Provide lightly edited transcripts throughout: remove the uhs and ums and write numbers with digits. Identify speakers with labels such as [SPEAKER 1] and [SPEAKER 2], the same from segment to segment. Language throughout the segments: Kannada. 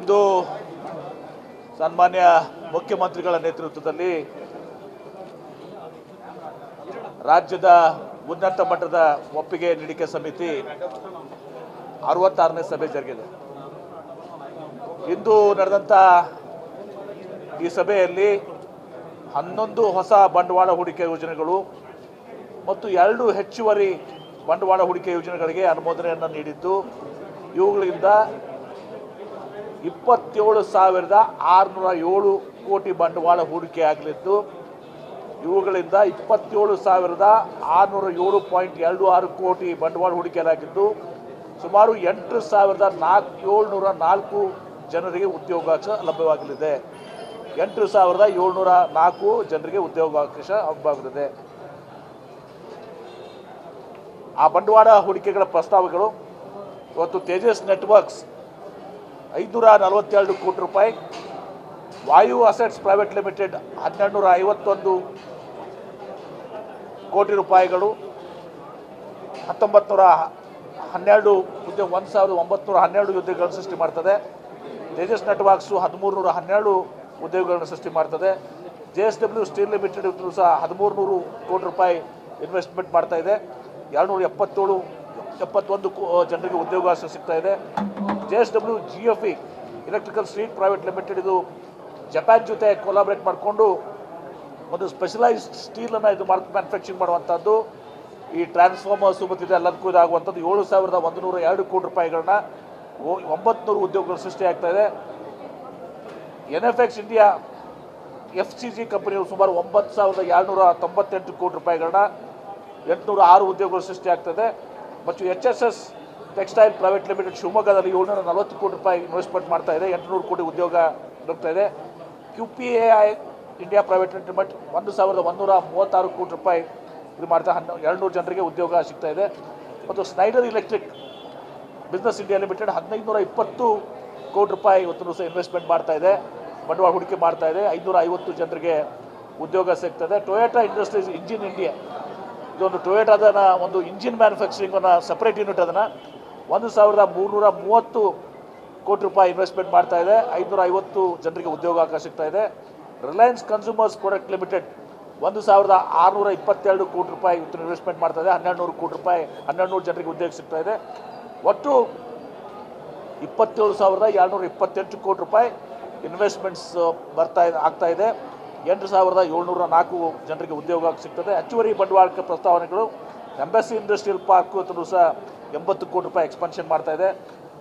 [SPEAKER 1] ಇಂದು ಸನ್ಮಾನ್ಯ ಮುಖ್ಯಮಂತ್ರಿಗಳ ನೇತೃತ್ವದಲ್ಲಿ ರಾಜ್ಯದ ಉನ್ನತ ಮಟ್ಟದ ಒಪ್ಪಿಗೆ ನೀಡಿಕೆ ಸಮಿತಿ 66ನೇ ಸಭೆ ಜರುಗಿದೆ. ಇಂದು ನಡೆದಂಥ ಈ ಸಭೆಯಲ್ಲಿ 11 ಹೊಸ ಬಂಡವಾಳ ಹೂಡಿಕೆ ಯೋಜನೆಗಳು ಮತ್ತು 2 ಹೆಚ್ಚುವರಿ ಬಂಡವಾಳ ಹೂಡಿಕೆ ಯೋಜನೆಗಳಿಗೆ ಅನುಮೋದನೆಯನ್ನು ನೀಡಿದ್ದು, ಇವುಗಳಿಂದ 27,607 ಕೋಟಿ ಬಂಡವಾಳ ಹೂಡಿಕೆ ಆಗಲಿದ್ದು, ಇವುಗಳಿಂದ 27,607.26 ಕೋಟಿ ಬಂಡವಾಳ ಹೂಡಿಕೆಯಾಗಿದ್ದು, ಸುಮಾರು 8,704 ಜನರಿಗೆ ಉದ್ಯೋಗಾವಕಾಶ ಲಭ್ಯವಾಗಲಿದೆ. 8,704 ಜನರಿಗೆ ಉದ್ಯೋಗಾವಕಾಶ ಲಭ್ಯವಾಗಲಿದೆ. ಆ ಬಂಡವಾಳ ಹೂಡಿಕೆಗಳ ಪ್ರಸ್ತಾವಗಳು ಇವತ್ತು ತೇಜಸ್ ನೆಟ್ವರ್ಕ್ಸ್ 542 ಕೋಟಿ ರೂಪಾಯಿ, ವಾಯು ಅಸೆಟ್ಸ್ ಪ್ರೈವೇಟ್ ಲಿಮಿಟೆಡ್ 1251 ಕೋಟಿ ರೂಪಾಯಿಗಳು, 1912 1912 ಉದ್ಯೋಗಗಳನ್ನು ಸೃಷ್ಟಿ ಮಾಡ್ತದೆ. ತೇಜಸ್ ನೆಟ್ವರ್ಕ್ಸು 1312 ಉದ್ಯೋಗಗಳನ್ನು ಸೃಷ್ಟಿ ಮಾಡ್ತದೆ. JSW ಸ್ಟೀಲ್ ಲಿಮಿಟೆಡ್ ಸಹ 1300 ಕೋಟಿ ರೂಪಾಯಿ ಇನ್ವೆಸ್ಟ್ಮೆಂಟ್ ಮಾಡ್ತಾ ಇದೆ. 271 ಜನರಿಗೆ ಉದ್ಯೋಗಾವಕಾಶ ಸಿಗ್ತಾ ಇದೆ. JSW GFE electrical street private limited ಇದು ಜಪಾನ್ ಜೊತೆ ಕೊಲಾಬ್ರೇಟ್ ಮಾಡಿಕೊಂಡು ಒಂದು ಸ್ಪೆಷಲೈಸ್ಡ್ ಸ್ಟೀಲನ್ನು ಇದು ಮ್ಯಾನುಫ್ಯಾಕ್ಚರಿಂಗ್ ಮಾಡುವಂಥದ್ದು. ಈ ಟ್ರಾನ್ಸ್ಫಾರ್ಮರ್ಸು ಮತ್ತು ಇದೆಲ್ಲದಕ್ಕೂ ಇದಾಗುವಂಥದ್ದು. 7,102 ಕೋಟಿ ರೂಪಾಯಿಗಳನ್ನ 900 ಉದ್ಯೋಗಗಳು ಸೃಷ್ಟಿಯಾಗ್ತಾ ಇದೆ. NFX ಇಂಡಿಯಾ FCG ಕಂಪನಿಯವರು ಸುಮಾರು 9,298 ಕೋಟಿ ರೂಪಾಯಿಗಳನ್ನ 806 ಉದ್ಯೋಗಗಳು ಸೃಷ್ಟಿಯಾಗ್ತದೆ. ಮತ್ತು HSS ಟೆಕ್ಸ್ಟೈಲ್ ಪ್ರೈವೇಟ್ ಲಿಮಿಟೆಡ್ ಶಿವಮೊಗ್ಗದಲ್ಲಿ 740 ಕೋಟಿ ರೂಪಾಯಿ ಇನ್ವೆಸ್ಟ್ಮೆಂಟ್ ಮಾಡ್ತಾ ಇದೆ. 800 ಕೋಟಿ ಉದ್ಯೋಗ ದೊರಕ್ತಾ ಇದೆ. QPAI ಇಂಡಿಯಾ ಪ್ರೈವೇಟ್ ಲಿಮಿಟೆಡ್ 1,136 ಕೋಟಿ ರೂಪಾಯಿ ಇದು ಮಾಡ್ತಾ 200 ಜನರಿಗೆ ಉದ್ಯೋಗ ಸಿಗ್ತಾ ಇದೆ. ಮತ್ತು Schneider electric business India limited 1520 ಕೋಟಿ ರೂಪಾಯಿ ಇವತ್ತು ಸಹ ಇನ್ವೆಸ್ಟ್ಮೆಂಟ್ ಮಾಡ್ತಾ ಇದೆ, ಬಂಡವಾಳ ಹೂಡಿಕೆ ಮಾಡ್ತಾ ಇದೆ. 550 ಜನರಿಗೆ ಉದ್ಯೋಗ ಸಿಗ್ತದೆ. ಟೊಯೋಟಾ ಇಂಡಸ್ಟ್ರೀಸ್ ಇಂಜಿನ್ ಇಂಡಿಯಾ ಇದೊಂದು ಟೊಯೋಟಾದ ಒಂದು ಇಂಜಿನ್ ಮ್ಯಾನುಫ್ಯಾಕ್ಚರಿಂಗನ್ನು ಸಪ್ರೇಟ್ ಯೂನಿಟ್ ಅದನ್ನು 1,330 ಕೋಟಿ ರೂಪಾಯಿ ಇನ್ವೆಸ್ಟ್ಮೆಂಟ್ ಮಾಡ್ತಾ ಇದೆ. 550 ಜನರಿಗೆ ಉದ್ಯೋಗಾವಕಾಶ ಸಿಗ್ತಾ ಇದೆ. ರಿಲಯನ್ಸ್ ಕನ್ಸ್ಯೂಮರ್ಸ್ ಪ್ರಾಡಕ್ಟ್ ಲಿಮಿಟೆಡ್ 1,622 ಕೋಟಿ ರೂಪಾಯಿ ಇವತ್ತು ಇನ್ವೆಸ್ಟ್ಮೆಂಟ್ ಮಾಡ್ತಾ ಇದೆ. 1,200 ಕೋಟಿ ರೂಪಾಯಿ 1,200 ಜನರಿಗೆ ಉದ್ಯೋಗ ಸಿಗ್ತಾ ಇದೆ. ಒಟ್ಟು 27,228 ಕೋಟಿ ರೂಪಾಯಿ ಇನ್ವೆಸ್ಟ್ಮೆಂಟ್ಸ್ ಆಗ್ತಾ ಇದೆ. 8,704 ಜನರಿಗೆ ಉದ್ಯೋಗ ಸಿಗ್ತದೆ. ಹೆಚ್ಚುವರಿ ಬಂಡವಾಳಕ್ಕೆ ಪ್ರಸ್ತಾವನೆಗಳು ಎಂಬಸಿ ಇಂಡಸ್ಟ್ರಿಯಲ್ ಪಾರ್ಕ್ ಇವತ್ತು ಸಹ 80 ಕೋಟಿ ರೂಪಾಯಿ ಎಕ್ಸ್ಪಾನ್ಷನ್ ಮಾಡ್ತಾ ಇದೆ.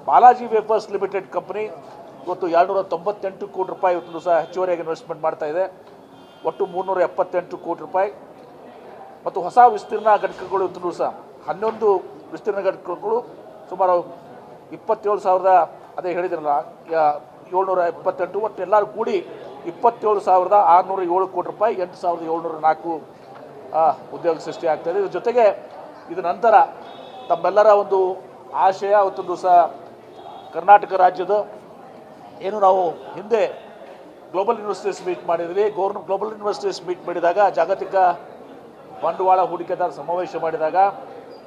[SPEAKER 1] ಬಾಲಾಜಿ ವೇಫರ್ಸ್ ಲಿಮಿಟೆಡ್ ಕಂಪನಿ ಇವತ್ತು 298 ಕೋಟಿ ರೂಪಾಯಿ ಇವತ್ತು ಸಹ ಹೆಚ್ಚುವರಿಯಾಗಿ ಇನ್ವೆಸ್ಟ್ಮೆಂಟ್ ಮಾಡ್ತಾ ಇದೆ. ಒಟ್ಟು 378 ಕೋಟಿ ರೂಪಾಯಿ. ಮತ್ತು ಹೊಸ ವಿಸ್ತೀರ್ಣ ಘಟಕಗಳು ಇವತ್ತು ಸಹ 11 ವಿಸ್ತೀರ್ಣ ಘಟಕಗಳು ಸುಮಾರು 27,000 ಅದೇ ಹೇಳಿದ್ರಲ್ಲ 728, ಒಟ್ಟು ಎಲ್ಲರೂ ಕೂಡಿ 27,607 ಕೋಟಿ ರೂಪಾಯಿ, 8,704 ಉದ್ಯೋಗ ಸೃಷ್ಟಿ ಆಗ್ತಾಯಿದೆ. ಇದ್ರ ಜೊತೆಗೆ ಇದು ನಂತರ ತಮ್ಮೆಲ್ಲರ ಒಂದು ಆಶಯ ಅವತ್ತೊಂದು ಸಹ ಕರ್ನಾಟಕ ರಾಜ್ಯದ ಏನು ನಾವು ಹಿಂದೆ ಗ್ಲೋಬಲ್ ಯೂನಿವರ್ಸಿಟೀಸ್ ಮೀಟ್ ಮಾಡಿದ್ವಿ. ಗ್ಲೋಬಲ್ ಯೂನಿವರ್ಸಿಟೀಸ್ ಮೀಟ್ ಮಾಡಿದಾಗ ಜಾಗತಿಕ ಬಂಡವಾಳ ಹೂಡಿಕೆದಾರ ಸಮಾವೇಶ ಮಾಡಿದಾಗ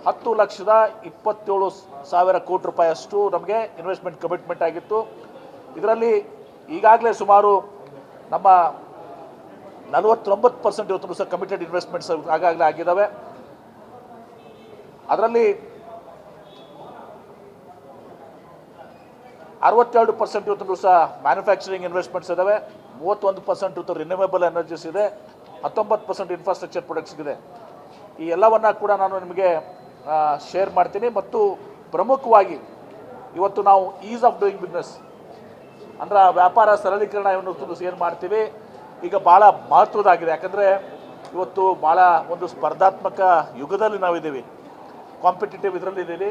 [SPEAKER 1] 10,27,000 ಕೋಟಿ ರೂಪಾಯಿಯಷ್ಟು ನಮಗೆ ಇನ್ವೆಸ್ಟ್ಮೆಂಟ್ ಕಮಿಟ್ಮೆಂಟ್ ಆಗಿತ್ತು. ಇದರಲ್ಲಿ ಈಗಾಗಲೇ ಸುಮಾರು ನಮ್ಮ 49% ಇವತ್ತು ಸಹ ಕಮಿಟೆಡ್ ಇನ್ವೆಸ್ಟ್ಮೆಂಟ್ಸ್ ಆಗಾಗಲೇ ಆಗಿದ್ದಾವೆ. ಅದರಲ್ಲಿ 62% ಇವತ್ತು ಸಹ ಮ್ಯಾನುಫ್ಯಾಕ್ಚರಿಂಗ್ ಇನ್ವೆಸ್ಟ್ಮೆಂಟ್ಸ್ ಇದ್ದಾವೆ. 31% ಇವತ್ತು ರಿನ್ಯೂವೇಬಲ್ ಎನರ್ಜೀಸ್ ಇದೆ. 19% ಇನ್ಫ್ರಾಸ್ಟ್ರಕ್ಚರ್ ಪ್ರೊಡಕ್ಟ್ಸ್ ಇದೆ. ಈ ಎಲ್ಲವನ್ನು ಕೂಡ ನಾನು ನಿಮಗೆ ಶೇರ್ ಮಾಡ್ತೀನಿ. ಮತ್ತು ಪ್ರಮುಖವಾಗಿ ಇವತ್ತು ನಾವು ಈಸ್ ಆಫ್ ಡೂಯಿಂಗ್ ಬಿಸ್ನೆಸ್ ಅಂದರೆ ವ್ಯಾಪಾರ ಸರಳೀಕರಣ ಏನು ಮಾಡ್ತೀವಿ ಈಗ ಭಾಳ ಮಹತ್ವದಾಗಿದೆ. ಯಾಕಂದರೆ ಇವತ್ತು ಭಾಳ ಒಂದು ಸ್ಪರ್ಧಾತ್ಮಕ ಯುಗದಲ್ಲಿ ನಾವಿದ್ದೀವಿ, ಕಾಂಪಿಟೇಟಿವ್ ಇದರಲ್ಲಿದ್ದೀವಿ.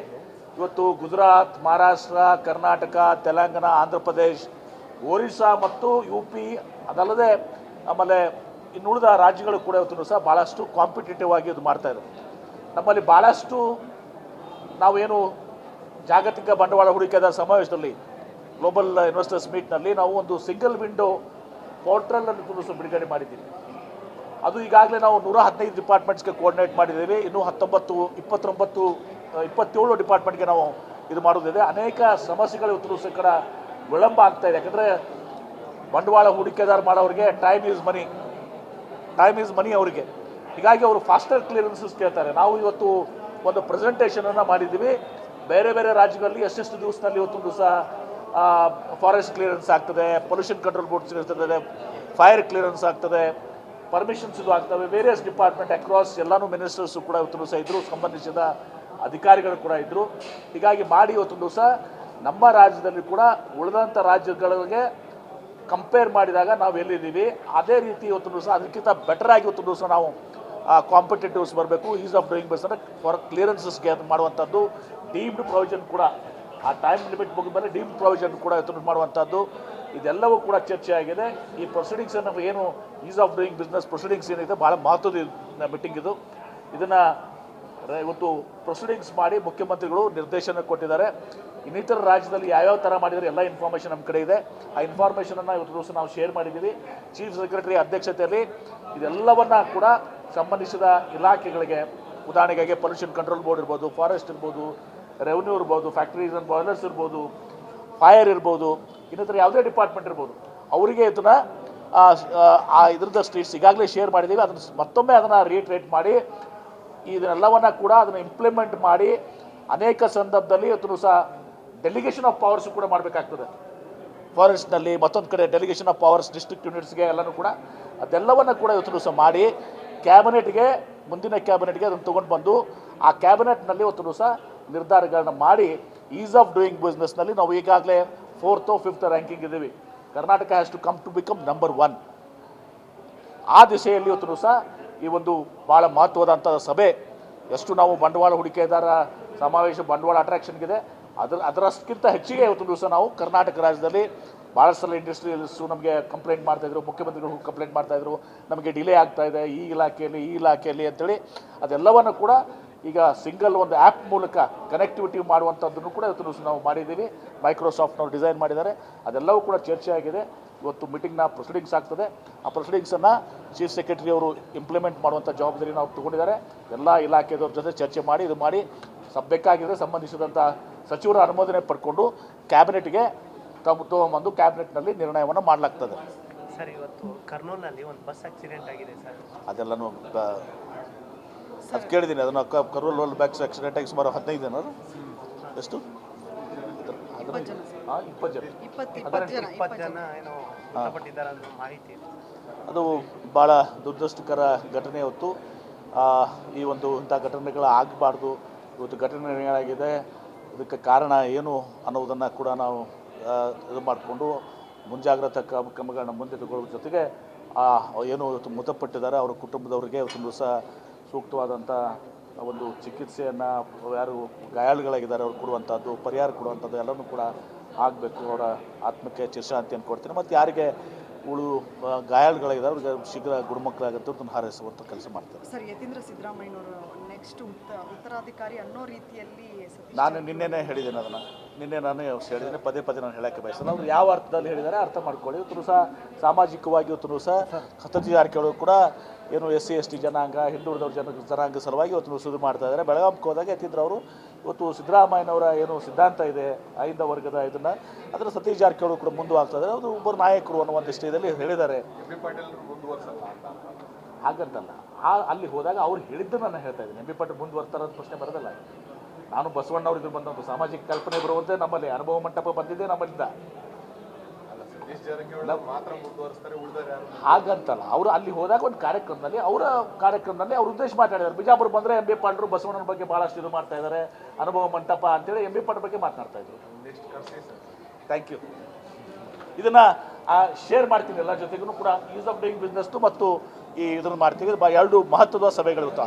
[SPEAKER 1] ಇವತ್ತು ಗುಜರಾತ್, ಮಹಾರಾಷ್ಟ್ರ, ಕರ್ನಾಟಕ, ತೆಲಂಗಾಣ, ಆಂಧ್ರ ಪ್ರದೇಶ್, ಒರಿಸ್ಸಾ ಮತ್ತು UP ಅದಲ್ಲದೆ ಆಮೇಲೆ ಇನ್ನುಳಿದ ರಾಜ್ಯಗಳು ಕೂಡ ಇವತ್ತು ಸಹ ಭಾಳಷ್ಟು ಕಾಂಪಿಟೇಟಿವ್ ಆಗಿ ಇದು ಮಾಡ್ತಾಯಿದ್ದಾರೆ. ನಮ್ಮಲ್ಲಿ ಭಾಳಷ್ಟು ನಾವೇನು ಜಾಗತಿಕ ಬಂಡವಾಳ ಹೂಡಿಕೆದಾರ ಸಮಾವೇಶದಲ್ಲಿ ಗ್ಲೋಬಲ್ ಇನ್ವೆಸ್ಟರ್ಸ್ ಮೀಟ್ನಲ್ಲಿ ನಾವು ಒಂದು ಸಿಂಗಲ್ ವಿಂಡೋ ಪೋರ್ಟಲನ್ನು ಬಿಡುಗಡೆ ಮಾಡಿದ್ದೀವಿ. ಅದು ಈಗಾಗಲೇ ನಾವು 115 ಡಿಪಾರ್ಟ್ಮೆಂಟ್ಸ್ಗೆ ಕೋಆರ್ಡಿನೇಟ್ ಮಾಡಿದ್ದೀವಿ. ಇನ್ನೂ 27 ಡಿಪಾರ್ಟ್ಮೆಂಟ್ಗೆ ನಾವು ಇದು ಮಾಡೋದಿದೆ. ಅನೇಕ ಸಮಸ್ಯೆಗಳು ಇವತ್ತು ಕಡೆ ವಿಳಂಬ ಆಗ್ತಾ ಇದೆ. ಯಾಕಂದರೆ ಬಂಡವಾಳ ಹೂಡಿಕೆದಾರ ಮಾಡೋರಿಗೆ ಟೈಮ್ ಈಸ್ ಮನಿ ಅವರಿಗೆ. ಹೀಗಾಗಿ ಅವರು ಫಾಸ್ಟರ್ ಕ್ಲಿಯರೆನ್ಸಸ್ ಕೇಳ್ತಾರೆ. ನಾವು ಇವತ್ತು ಒಂದು ಪ್ರೆಸೆಂಟೇಷನನ್ನು ಮಾಡಿದ್ದೀವಿ. ಬೇರೆ ಬೇರೆ ರಾಜ್ಯಗಳಲ್ಲಿ ಎಷ್ಟೆಷ್ಟು ದಿವಸದಲ್ಲಿ ಇವತ್ತೊಂದು ದಿವಸ ಫಾರೆಸ್ಟ್ ಕ್ಲಿಯರೆನ್ಸ್ ಆಗ್ತದೆ, ಪೊಲ್ಯೂಷನ್ ಕಂಟ್ರೋಲ್ ಬೋರ್ಡ್ಸ್ ಇರ್ತದೆ, ಫೈರ್ ಕ್ಲಿಯರೆನ್ಸ್ ಆಗ್ತದೆ, ಪರ್ಮಿಷನ್ಸ್ ಇದು ಆಗ್ತವೆ. ವೇರಿಯಸ್ ಡಿಪಾರ್ಟ್ಮೆಂಟ್ ಅಕ್ರಾಸ್ ಎಲ್ಲನೂ ಮಿನಿಸ್ಟರ್ಸು ಕೂಡ ಇವತ್ತೊಂದು ದಿವಸ ಇದ್ದರು, ಸಂಬಂಧಿಸಿದ ಅಧಿಕಾರಿಗಳು ಕೂಡ ಇದ್ದರು. ಹೀಗಾಗಿ ಮಾಡಿ ಇವತ್ತೊಂದು ದಿವಸ ನಮ್ಮ ರಾಜ್ಯದಲ್ಲಿ ಕೂಡ ಉಳಿದಂಥ ರಾಜ್ಯಗಳಿಗೆ ಕಂಪೇರ್ ಮಾಡಿದಾಗ ನಾವು ಎಲ್ಲಿದ್ದೀವಿ ಅದೇ ರೀತಿ ಇವತ್ತೊಂದು ದಿವಸ ಅದಕ್ಕಿಂತ ಬೆಟರಾಗಿ ಇವತ್ತೊಂದು ದಿವಸ ನಾವು ಕಾಂಪಿಟೇಟಿವ್ಸ್ ಬರಬೇಕು. Ease of doing business for ಕ್ಲಿಯರೆನ್ಸಸ್ಗೆ ಮಾಡುವಂಥದ್ದು, ಡೀಮ್ಡ್ ಪ್ರಾವಿಷನ್ ಕೂಡ ಆ ಟೈಮ್ ಲಿಮಿಟ್ ಮುಗಿದ ಮೇಲೆ ಡೀಮ್ಡ್ ಪ್ರಾವಿಷನ್ ಕೂಡ ಇವತ್ತು ಮಾಡುವಂಥದ್ದು, ಇದೆಲ್ಲವೂ ಕೂಡ ಚರ್ಚೆ ಆಗಿದೆ. ಈ ಪ್ರೊಸೀಡಿಂಗ್ಸನ್ನು ಏನು is of doing business proceedings ಏನಿದೆ ಭಾಳ ಮಹತ್ವದ ಮೀಟಿಂಗ್ ಇದು. ಇದನ್ನು ಇವತ್ತು ಪ್ರೊಸೀಡಿಂಗ್ಸ್ ಮಾಡಿ ಮುಖ್ಯಮಂತ್ರಿಗಳು ನಿರ್ದೇಶನ ಕೊಟ್ಟಿದ್ದಾರೆ. ಇನ್ನಿತರ ರಾಜ್ಯದಲ್ಲಿ ಯಾವ್ಯಾವ ಥರ ಮಾಡಿದರೆ ಎಲ್ಲ ಇನ್ಫಾರ್ಮೇಷನ್ ನಮ್ಮ ಕಡೆ ಇದೆ. ಆ ಇನ್ಫಾರ್ಮೇಷನನ್ನು ಇವತ್ತು ದಿವಸ ನಾವು ಶೇರ್ ಮಾಡಿದ್ದೀವಿ. ಚೀಫ್ ಸೆಕ್ರೆಟರಿ ಅಧ್ಯಕ್ಷತೆಯಲ್ಲಿ ಇದೆಲ್ಲವನ್ನು ಕೂಡ ಸಂಬಂಧಿಸಿದ ಇಲಾಖೆಗಳಿಗೆ, ಉದಾಹರಣೆಗೆ ಪೊಲ್ಯೂಷನ್ ಕಂಟ್ರೋಲ್ ಬೋರ್ಡ್ ಇರ್ಬೋದು, ಫಾರೆಸ್ಟ್ ಇರ್ಬೋದು, ರೆವಿನ್ಯೂ ಇರ್ಬೋದು, ಫ್ಯಾಕ್ಟ್ರೀಸ್ ಆ್ಯಂಡ್ ಬಾಯ್ಲರ್ಸ್ ಇರ್ಬೋದು, ಫೈರ್ ಇರ್ಬೋದು, ಇನ್ನಿತರ ಯಾವುದೇ ಡಿಪಾರ್ಟ್ಮೆಂಟ್ ಇರ್ಬೋದು, ಅವರಿಗೆ ಇದನ್ನು ಇದ್ರದ್ದು ಸ್ಟೇಟ್ಸ್ ಈಗಾಗಲೇ ಶೇರ್ ಮಾಡಿದ್ದೀವಿ. ಅದನ್ನು ಮತ್ತೊಮ್ಮೆ ಅದನ್ನು ರೀಟ್ರೇಟ್ ಮಾಡಿ ಇದನ್ನೆಲ್ಲವನ್ನು ಕೂಡ ಅದನ್ನು ಇಂಪ್ಲಿಮೆಂಟ್ ಮಾಡಿ ಅನೇಕ ಸಂದರ್ಭದಲ್ಲಿ ಇವತ್ತು ಸಹ ಡೆಲಿಗೇಷನ್ ಆಫ್ ಪವರ್ಸ್ ಕೂಡ ಮಾಡಬೇಕಾಗ್ತದೆ. ಫಾರೆಸ್ಟ್ನಲ್ಲಿ ಮತ್ತೊಂದು ಕಡೆ ಡೆಲಿಗೇಷನ್ ಆಫ್ ಪವರ್ಸ್ ಡಿಸ್ಟ್ರಿಕ್ಟ್ ಯೂನಿಟ್ಸ್ಗೆ ಎಲ್ಲನೂ ಕೂಡ ಅದೆಲ್ಲವನ್ನು ಕೂಡ ಇವತ್ತು ಸಹ ಮಾಡಿ ಕ್ಯಾಬಿನೆಟ್ಗೆ, ಮುಂದಿನ ಕ್ಯಾಬಿನೆಟ್ಗೆ ಅದನ್ನು ತೊಗೊಂಡು ಬಂದು ಆ ಕ್ಯಾಬಿನೆಟ್ನಲ್ಲಿ ಇವತ್ತು ಸಹ ನಿರ್ಧಾರಗಳನ್ನ ಮಾಡಿ ಈಸ್ ಆಫ್ ಡೂಯಿಂಗ್ ಬಿಸ್ನೆಸ್ನಲ್ಲಿ ನಾವು ಈಗಾಗಲೇ 4th or 5th ರ್ಯಾಂಕಿಂಗ್ ಇದ್ದೀವಿ. Karnataka has to come to become number 1. ಆ ದಿಶೆಯಲ್ಲಿ ಇವತ್ತು ಸಹ ಈ ಒಂದು ಭಾಳ ಮಹತ್ವದಂಥ ಸಭೆ, ಎಷ್ಟು ನಾವು ಬಂಡವಾಳ ಹೂಡಿಕೆದಾರ ಸಮಾವೇಶ ಬಂಡವಾಳ ಅಟ್ರಾಕ್ಷನ್ಗಿದೆ ಅದರಷ್ಟಿಂತ ಹೆಚ್ಚಿಗೆ ಇವತ್ತು ದಿವಸ ನಾವು ಕರ್ನಾಟಕ ರಾಜ್ಯದಲ್ಲಿ ಭಾಳಷ್ಟು ಸಲ ಇಂಡಸ್ಟ್ರಿಯಲಿಸ್ಟು ನಮಗೆ ಕಂಪ್ಲೇಂಟ್ ಮಾಡ್ತಾಯಿದ್ರು, ಮುಖ್ಯಮಂತ್ರಿಗಳು ಕಂಪ್ಲೇಂಟ್ ಮಾಡ್ತಾಯಿದ್ರು, ನಮಗೆ ಡಿಲೇ ಆಗ್ತಾಯಿದೆ ಈ ಇಲಾಖೆಯಲ್ಲಿ ಅಂತೇಳಿ. ಅದೆಲ್ಲವನ್ನು ಕೂಡ ಈಗ ಸಿಂಗಲ್ ಒಂದು ಆ್ಯಪ್ ಮೂಲಕ ಕನೆಕ್ಟಿವಿಟಿ ಮಾಡುವಂಥದ್ದನ್ನು ಕೂಡ ಇವತ್ತು ದಿವಸ ನಾವು ಮಾಡಿದ್ದೀವಿ. ಮೈಕ್ರೋಸಾಫ್ಟ್ನವ್ರು ಡಿಸೈನ್ ಮಾಡಿದ್ದಾರೆ. ಅದೆಲ್ಲವೂ ಕೂಡ ಚರ್ಚೆ ಆಗಿದೆ. ಇವತ್ತು ಮೀಟಿಂಗ್ನ ಪ್ರೊಸೀಡಿಂಗ್ಸ್ ಆಗ್ತದೆ. ಆ ಪ್ರೊಸೀಡಿಂಗ್ಸನ್ನು ಚೀಫ್ ಸೆಕ್ರೆಟರಿ ಅವರು ಇಂಪ್ಲಿಮೆಂಟ್ ಮಾಡುವಂಥ ಜವಾಬ್ದಾರಿ ನಾವು ತೊಗೊಂಡಿದ್ದಾರೆ. ಎಲ್ಲ ಇಲಾಖೆದವ್ರ ಜೊತೆ ಚರ್ಚೆ ಮಾಡಿ ಇದು ಮಾಡಿ ಬೇಕಾಗಿದ್ದರೆ ಸಂಬಂಧಿಸಿದಂಥ ಸಚಿವರ ಅನುಮೋದನೆ ಪಡ್ಕೊಂಡು ಕ್ಯಾಬಿನೆಟ್ಗೆ ತೊಗೊಂಬಂದು ಕ್ಯಾಬಿನೆಟ್ನಲ್ಲಿ ನಿರ್ಣಯವನ್ನು ಮಾಡಲಾಗ್ತದೆ.
[SPEAKER 2] ಸರ್, ಇವತ್ತು ಕರ್ನೂಲ್ನಲ್ಲಿ ಒಂದು ಬಸ್ ಆಕ್ಸಿಡೆಂಟ್ ಆಗಿದೆ ಸರ್.
[SPEAKER 1] ಅದೆಲ್ಲನೂ ಅದು ಕೇಳಿದ್ದೀನಿ. ಅದನ್ನು ಕರ್ನೂಲ್ ಬಸ್ ಆಕ್ಸಿಡೆಂಟ್ ಆಗಿ ಸುಮಾರು 15 ಜನ, ಎಷ್ಟು
[SPEAKER 2] 20 ಜನ ಏನೋ ಮೃತಪಟ್ಟಿದ್ದಾರೆ ಅನ್ನೋ ಮಾಹಿತಿ.
[SPEAKER 1] ಅದು ಭಾಳ ದುರದೃಷ್ಟಕರ ಘಟನೆ. ಇವತ್ತು ಈ ಒಂದು ಇಂಥ ಘಟನೆಗಳು ಆಗಬಾರ್ದು. ಇವತ್ತು ಘಟನೆಗಳಾಗಿದೆ. ಇದಕ್ಕೆ ಕಾರಣ ಏನು ಅನ್ನೋದನ್ನು ಕೂಡ ನಾವು ಇದು ಮಾಡಿಕೊಂಡು ಮುಂಜಾಗ್ರತಾ ಕ್ರಮಗಳನ್ನ ಮುಂದೆ ತಗೊಳ್ಳೋದ್ರ ಜೊತೆಗೆ ಏನು ಇವತ್ತು ಮೃತಪಟ್ಟಿದ್ದಾರೆ ಅವರ ಕುಟುಂಬದವರಿಗೆ ಒಂದು ದಿವಸ ಸೂಕ್ತವಾದಂಥ ಒಂದು ಚಿಕಿತ್ಸೆಯನ್ನು, ಯಾರು ಗಾಯಾಳುಗಳಾಗಿದ್ದಾರೆ ಅವ್ರು ಕೊಡುವಂಥದ್ದು, ಪರಿಹಾರ ಕೊಡುವಂಥದ್ದು ಎಲ್ಲನೂ ಕೂಡ ಆಗಬೇಕು. ಅವರ ಆತ್ಮಕ್ಕೆ ಚಿರಶಾಂತಿಯನ್ನು ಕೊಡ್ತೀನಿ. ಮತ್ತು ಯಾರಿಗೆ ಗಾಯಾಳುಗಳಾಗಿದ್ದಾರೆ ಅವ್ರಿಗೆ ಶೀಘ್ರ ಗುಣಮುಖರಾಗುತ್ತೆ ಅದನ್ನು ಹಾರೈಸುವಂಥ ಕೆಲಸ ಮಾಡ್ತಾರೆ.
[SPEAKER 3] ಸರ್, ಯತೀಂದ್ರ ಸಿದ್ದರಾಮಯ್ಯನವರು ನೆಕ್ಸ್ಟ್ ಉತ್ತರಾಧಿಕಾರಿ ಅನ್ನೋ ರೀತಿಯಲ್ಲಿ
[SPEAKER 1] ನಾನು ನಿನ್ನೆನೇ ಹೇಳಿದ್ದೇನೆ. ಅದನ್ನು ನಿನ್ನೆ ನಾನು ಹೇಳಿದ್ದೇನೆ, ಪದೇ ನಾನು ಹೇಳೋಕ್ಕೆ ಬಯಸ್ತೇನೆ. ಅವರು ಯಾವ ಅರ್ಥದಲ್ಲಿ ಹೇಳಿದ್ದಾರೆ ಅರ್ಥ ಮಾಡ್ಕೊಳ್ಳಿ. ಇವತ್ತು ಸಹ ಸಾಮಾಜಿಕವಾಗಿ ಇವತ್ತು ಸಹ ಸತೀಶ್ ಜಾರಕಿಹೊಳಿ ಕೂಡ ಏನು SC ST ಜನಾಂಗ, ಹಿಂದುಳಿದವ್ರ ಜನಾಂಗ ಸಲುವಾಗಿ ಇವತ್ತು ಶುರು ಮಾಡ್ತಾ ಇದ್ದಾರೆ. ಬೆಳಗಾವಿಗೆ ಹೋದಾಗ ಯತೀಂದ್ರ ಅವರು ಇವತ್ತು ಸಿದ್ದರಾಮಯ್ಯನವರ ಏನು ಸಿದ್ಧಾಂತ ಇದೆ ಐಂದ ವರ್ಗದ ಇದನ್ನು ಅದರ ಸತೀಶ್ ಜಾರಕಿಹೊಳಿ ಕೂಡ ಮುಂದುವರಿಸ್ತಾ ಇದ್ದಾರೆ. ಅದು ಒಬ್ಬರು ನಾಯಕರು ಅನ್ನೋ ಒಂದು ದೃಷ್ಟಿಯಲ್ಲಿ ಹೇಳಿದ್ದಾರೆ. ಹಾಗಂತಲ್ಲ, ಅಲ್ಲಿ ಹೋದಾಗ ಅವ್ರು ಹೇಳಿದ್ದು ನಾನು ಹೇಳ್ತಾ ಇದ್ದೀನಿ. MP ಪಾಟೀಲ್ ಮುಂದುವರ್ತಾರೆ ಅಂತ ಪ್ರಶ್ನೆ ಬರೋದಲ್ಲ. ನಾನು ಬಸವಣ್ಣವ್ರು ಇದ್ರು ಬಂದಂಥ ಸಾಮಾಜಿಕ ಕಲ್ಪನೆ ಬರುವಂತೆ ನಮ್ಮಲ್ಲಿ ಅನುಭವ ಮಂಟಪ ಬಂದಿದೆ ನಮ್ಮಲ್ಲಿಂದ. ಹಾಗಂತಲ್ಲ, ಅವರು ಅಲ್ಲಿ ಹೋದಾಗ ಒಂದು ಕಾರ್ಯಕ್ರಮದಲ್ಲಿ ಅವ್ರ ಉದ್ದೇಶ ಮಾತಾಡಿದ್ದಾರೆ. ಬಿಜಾಪುರ ಬಂದರೆ MP ಪಾಟೀಲ್ ಬಸವಣ್ಣನ ಬಗ್ಗೆ ಭಾಳಷ್ಟು ಇದು ಮಾಡ್ತಾ ಇದ್ದಾರೆ, ಅನುಭವ ಮಂಟಪ ಅಂತೇಳಿ MP ಪಾಟೀಲ್ ಬಗ್ಗೆ ಮಾತನಾಡ್ತಾ ಇದ್ರು. Thank you. ಇದನ್ನು ಶೇರ್ ಮಾಡ್ತೀನಿ ಎಲ್ಲ ಜೊತೆಗೂ ಕೂಡ. ಈಸ್ ಆಫ್ ಡೂಯಿಂಗ್ ಬಿಸ್ನೆಸ್ದು ಮತ್ತು ಈ ಇದನ್ನು ಮಾಡ್ತೀವಿ. 2 ಮಹತ್ವದ ಸಭೆಗಳು.